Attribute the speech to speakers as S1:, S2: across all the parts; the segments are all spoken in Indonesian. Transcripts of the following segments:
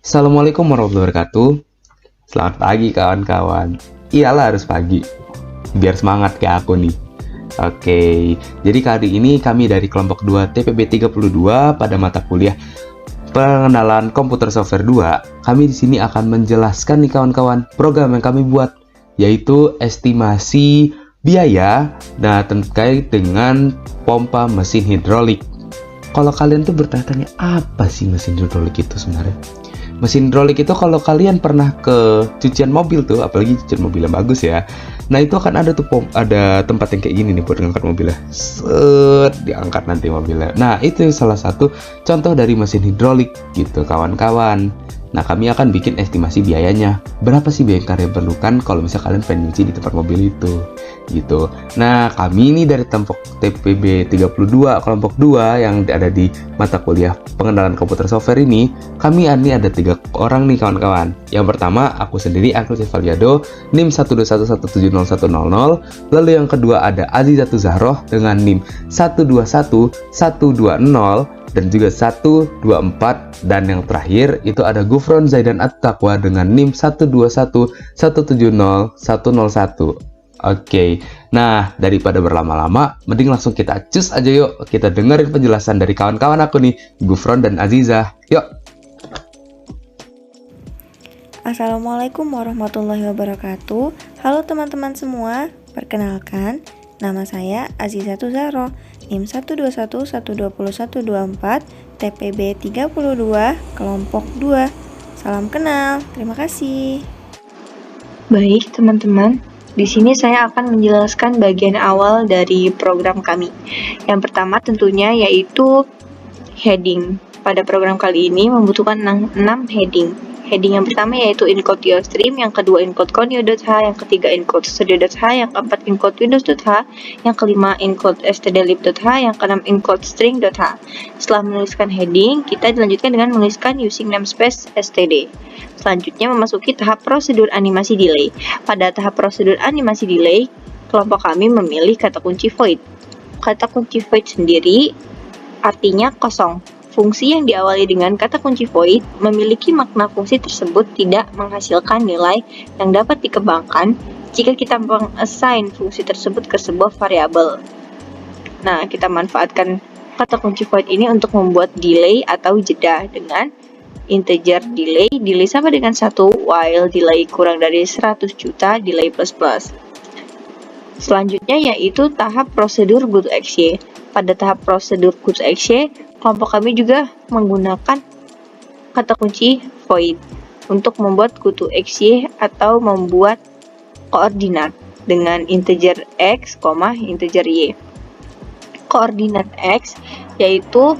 S1: Assalamualaikum warahmatullahi wabarakatuh. Selamat pagi kawan-kawan. Iyalah harus pagi, biar semangat kayak aku nih. Oke, jadi kali ini kami dari kelompok 2 TPB 32 pada mata kuliah Pengenalan Komputer Software 2. Kami di sini akan menjelaskan nih kawan-kawan program yang kami buat, yaitu estimasi biaya terkait dengan pompa mesin hidrolik. Kalau kalian tuh bertanya-tanya apa sih mesin hidrolik itu sebenarnya? Mesin hidrolik itu kalau kalian pernah ke cucian mobil tuh, apalagi cucian mobil yang bagus ya. Nah itu akan ada tuh ada tempat yang kayak gini nih buat ngangkat mobilnya. Set, diangkat nanti mobilnya. Nah itu salah satu contoh dari mesin hidrolik gitu kawan-kawan. Nah kami akan bikin estimasi biayanya. Berapa sih biaya yang kalian perlukan kalau misalnya kalian pengen nyuci di tempat mobil itu gitu. Nah kami ini dari TPB 32 kelompok 2 yang ada di mata kuliah Pengenalan Komputer Software ini, kami ini ada 3 orang nih kawan-kawan. Yang pertama aku sendiri, Agus Valiado, NIM 121170100. Lalu yang kedua ada Azizatu Zahroh dengan NIM 121120 dan juga 124, dan yang terakhir itu ada Gufron Zaidan At-Taqwa dengan NIM 1211700101. Oke, nah daripada berlama-lama, mending langsung kita cus aja yuk. Kita dengerin penjelasan dari kawan-kawan aku nih, Gufron dan Azizah. Yuk.
S2: Assalamualaikum warahmatullahi wabarakatuh. Halo teman-teman semua, perkenalkan, nama saya Azizatu Zahroh, NIM 121120124, TPB 32, kelompok 2. Salam kenal, terima kasih.
S3: Baik teman-teman, di sini saya akan menjelaskan bagian awal dari program kami. Yang pertama tentunya yaitu heading. Pada program kali ini membutuhkan 6 heading. Heading yang pertama yaitu encode Geostream, yang kedua encode Conio.h, yang ketiga encode Studio.h, yang keempat encode Windows.h, yang kelima encode stdlib.h, yang keenam encode String.h. Setelah menuliskan heading, kita dilanjutkan dengan menuliskan using namespace std. Selanjutnya memasuki tahap prosedur animasi delay. Pada tahap prosedur animasi delay, kelompok kami memilih kata kunci void. Kata kunci void sendiri artinya kosong. Fungsi yang diawali dengan kata kunci void memiliki makna fungsi tersebut tidak menghasilkan nilai yang dapat dikembangkan jika kita mengassign fungsi tersebut ke sebuah variabel. Nah, kita manfaatkan kata kunci void ini untuk membuat delay atau jeda dengan integer delay sama dengan 1, while delay kurang dari 100 juta, delay plus plus. Selanjutnya yaitu tahap prosedur goToXY. Pada tahap prosedur goToXY, kelompok kami juga menggunakan kata kunci void untuk membuat goToXY atau membuat koordinat dengan integer x, integer y. Koordinat x yaitu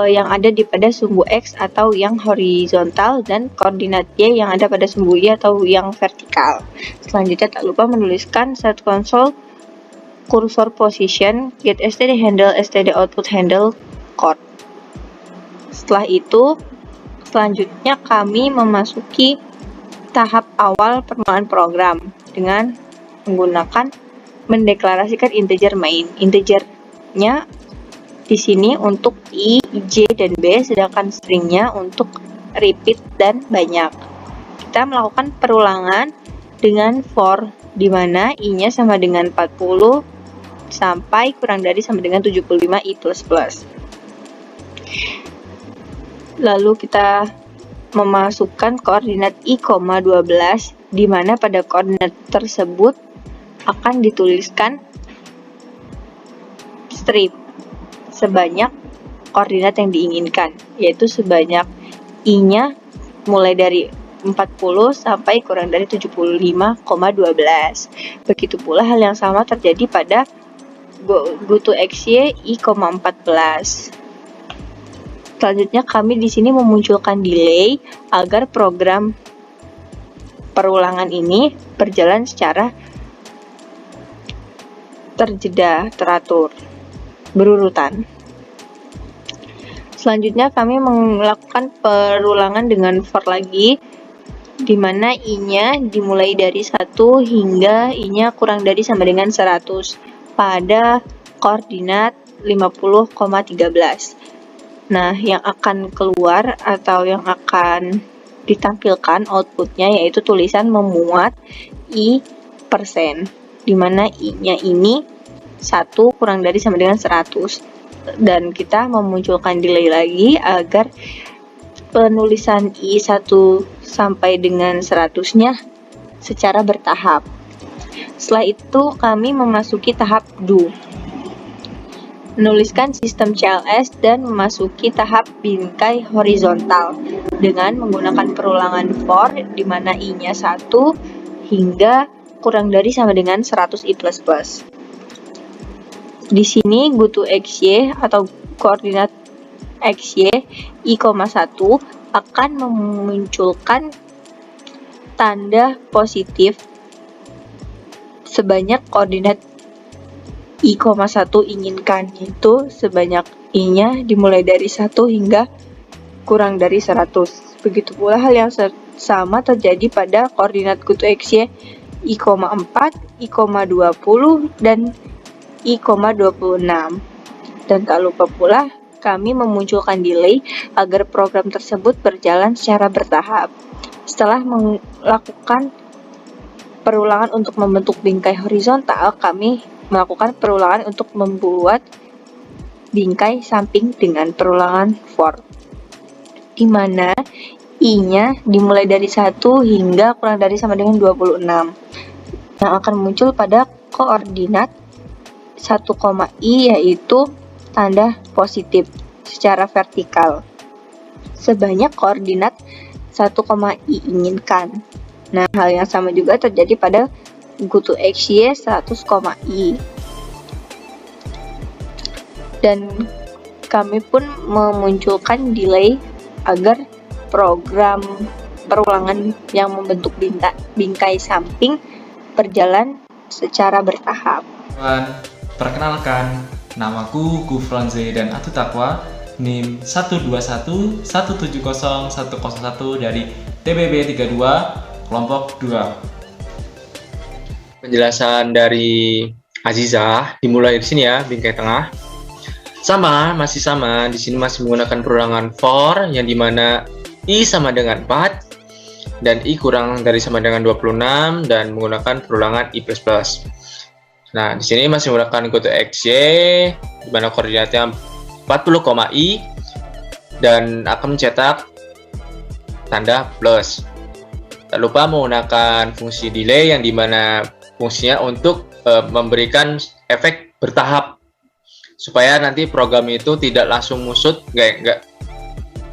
S3: yang ada di pada sumbu x atau yang horizontal, dan koordinat y yang ada pada sumbu y atau yang vertikal. Selanjutnya tak lupa menuliskan set console cursor position get std handle std output handle chord. Setelah itu, selanjutnya kami memasuki tahap awal permulaan program dengan menggunakan mendeklarasikan integer main. Integernya di sini untuk i, j, dan b, sedangkan stringnya untuk repeat dan banyak. Kita melakukan perulangan dengan for, di mana i-nya sama dengan 40 sampai kurang dari sama dengan 75 i++. Lalu kita memasukkan koordinat i, 12, di mana pada koordinat tersebut akan dituliskan strip sebanyak koordinat yang diinginkan, yaitu sebanyak i-nya mulai dari 40 sampai kurang dari 75,12. Begitu pula hal yang sama terjadi pada goToXY i, 14. Selanjutnya kami di sini memunculkan delay agar program perulangan ini berjalan secara terjeda, teratur, berurutan. Selanjutnya kami melakukan perulangan dengan for lagi, di mana i-nya dimulai dari 1 hingga i-nya kurang dari sama dengan 100 pada koordinat 50,13. Nah, yang akan keluar atau yang akan ditampilkan outputnya yaitu tulisan memuat I persen, di mana I-nya ini 1 kurang dari sama dengan 100. Dan kita memunculkan delay lagi agar penulisan I1 sampai dengan 100-nya secara bertahap. Setelah itu kami memasuki tahap do. Menuliskan sistem CLS dan memasuki tahap bingkai horizontal dengan menggunakan perulangan for di mana I-nya 1 hingga kurang dari sama dengan 100 I++. Di sini GoTo XY atau koordinat XY I,1 akan memunculkan tanda positif sebanyak koordinat I,1 inginkan, yaitu sebanyak I-nya dimulai dari 1 hingga kurang dari 100. Begitu pula hal yang sama terjadi pada koordinat GoTo XY I,4, I,20, dan I,26. Dan tak lupa pula kami memunculkan delay agar program tersebut berjalan secara bertahap. Setelah melakukan perulangan untuk membentuk bingkai horizontal, kami melakukan perulangan untuk membuat bingkai samping dengan perulangan for, di mana I-nya dimulai dari 1 hingga kurang dari sama dengan 26, yang akan muncul pada koordinat 1, I yaitu tanda positif secara vertikal sebanyak koordinat 1, I inginkan. Nah, hal yang sama juga terjadi pada GoTo XY 100, I. Dan kami pun memunculkan delay agar program perulangan yang membentuk bingkai samping berjalan secara bertahap.
S4: Perkenalkan, namaku Gufron Zaidan Atutakwa, NIM 121170101 dari TPB 32 kelompok 2.
S5: Penjelasan dari Azizah dimulai di sini ya, bingkai tengah. Masih sama. Di sini masih menggunakan perulangan for yang dimana I sama dengan 4 dan I kurang dari sama dengan 26 dan menggunakan perulangan I++. Nah, di sini masih menggunakan GoTo XY di mana koordinatnya 40, I dan akan mencetak tanda plus. Tak lupa menggunakan fungsi delay yang dimana fungsinya untuk memberikan efek bertahap supaya nanti program itu tidak langsung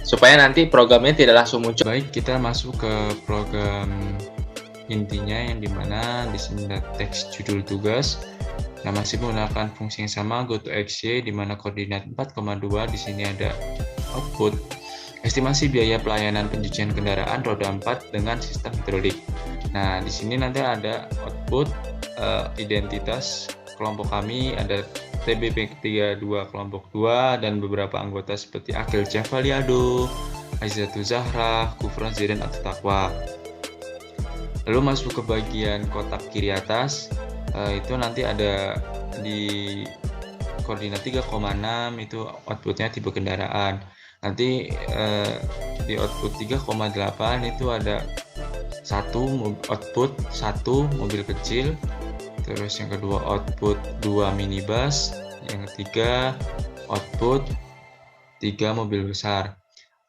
S5: supaya nanti programnya tidak langsung muncul.
S4: Baik, kita masuk ke program intinya yang dimana di sini ada teks judul tugas. Nah, masih menggunakan fungsi yang sama GoTo XY di mana koordinat 4,2 di sini ada output estimasi biaya pelayanan pencucian kendaraan roda 4 dengan sistem hidrolik. Nah, di sini nanti ada output identitas kelompok kami, ada TBP 32 kelompok 2 dan beberapa anggota seperti Akil Cevaliado, Aizatul Zahra, Gufron Zaidan Atutakwa. Lalu masuk ke bagian kotak kiri atas, itu nanti ada di koordinat 3,6 itu outputnya tipe kendaraan. Nanti di output 3,8 itu ada output 1 mobil kecil, terus yang kedua output 2 minibus, yang ketiga output 3 mobil besar.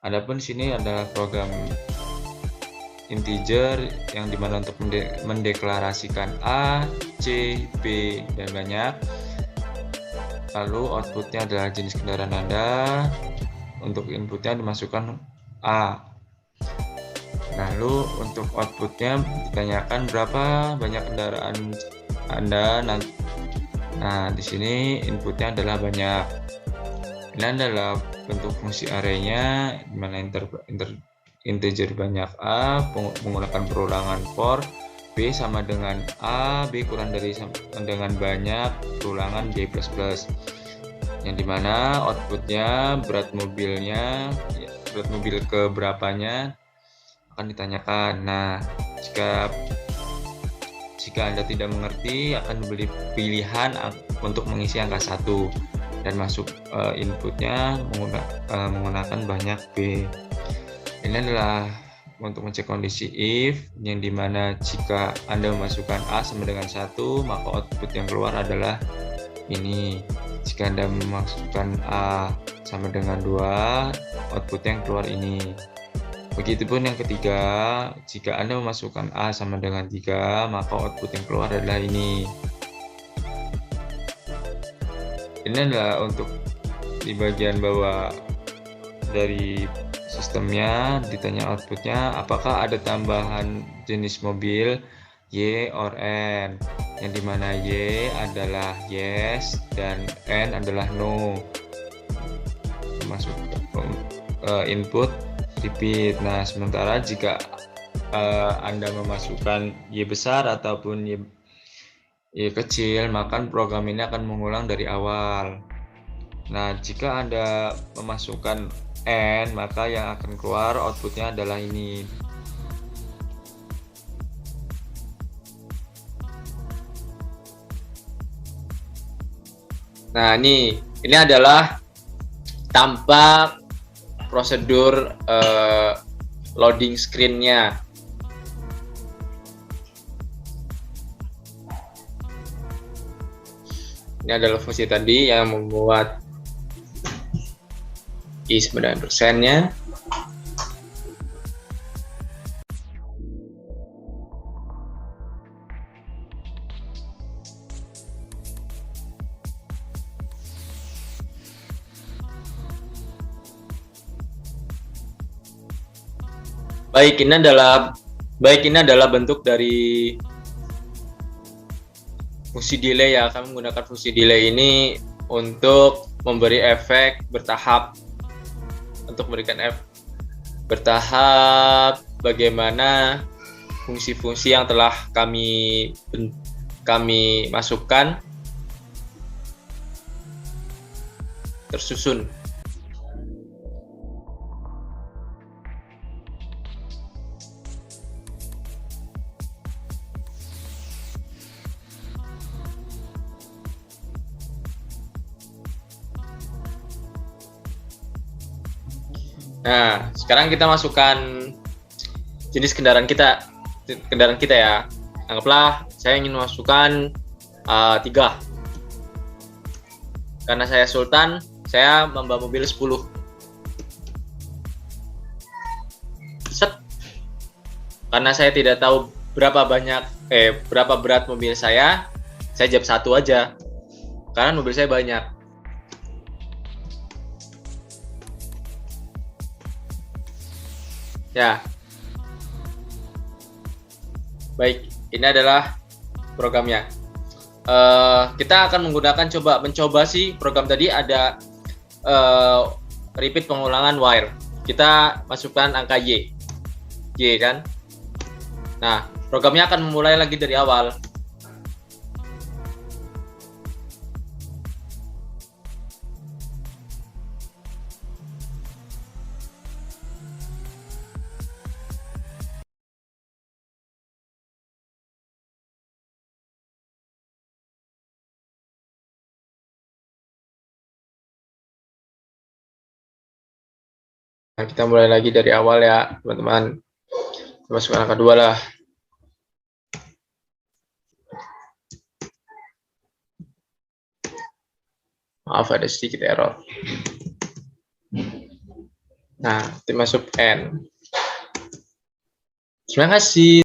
S4: Adapun di sini adalah program integer yang dimana untuk mendeklarasikan A, C, B dan banyak. Lalu outputnya adalah jenis kendaraan Anda. Untuk inputnya dimasukkan A. Lalu untuk outputnya ditanyakan berapa banyak kendaraan Anda. Nah, di sini inputnya adalah banyak. Ini adalah bentuk fungsi arraynya, di mana integer banyak A menggunakan perulangan for, B sama dengan A, B kurang dari dengan banyak perulangan B++. Yang dimana outputnya berat mobil keberapanya akan ditanyakan. Nah, jika Anda tidak mengerti akan diberi pilihan untuk mengisi angka 1. dan masuk inputnya menggunakan banyak B. Ini adalah untuk mengecek kondisi if, yang dimana jika Anda memasukkan A sama dengan 1, maka output yang keluar adalah ini. Jika Anda memasukkan A sama dengan 2, output yang keluar ini. Begitupun yang ketiga, jika Anda memasukkan A sama dengan 3, maka output yang keluar adalah ini. Ini adalah untuk di bagian bawah dari sistemnya. Ditanya outputnya apakah ada tambahan jenis mobil Y or N, yang dimana Y adalah yes dan N adalah no. Masuk input repeat. Nah, sementara jika Anda memasukkan Y besar ataupun Y kecil, maka program ini akan mengulang dari awal. Nah, jika Anda memasukkan N, maka yang akan keluar outputnya adalah ini.
S5: Nah, ini adalah tampak prosedur loading screen-nya. Ini adalah fungsi tadi yang membuat I 9%-nya. Baik, ini adalah bentuk dari fungsi delay ya. Kami menggunakan fungsi delay ini untuk memberi efek bertahap, untuk memberikan efek bertahap bagaimana fungsi-fungsi yang telah kami masukkan tersusun. Nah, sekarang kita masukkan jenis kendaraan kita ya. Anggaplah saya ingin memasukkan 3. Karena saya Sultan, saya membawa mobil 10. Set. Karena saya tidak tahu berapa berat mobil saya jawab 1 aja. Karena mobil saya banyak. Ya, baik, ini adalah programnya. Kita akan mencoba sih program tadi ada repeat pengulangan while. Kita masukkan angka Y kan. Nah, programnya akan memulai lagi dari awal. Nah, kita mulai lagi dari awal ya, teman-teman. Masukkan angka 2 lah. Maaf, ada sedikit error. Nah, kita masuk N. Terima kasih.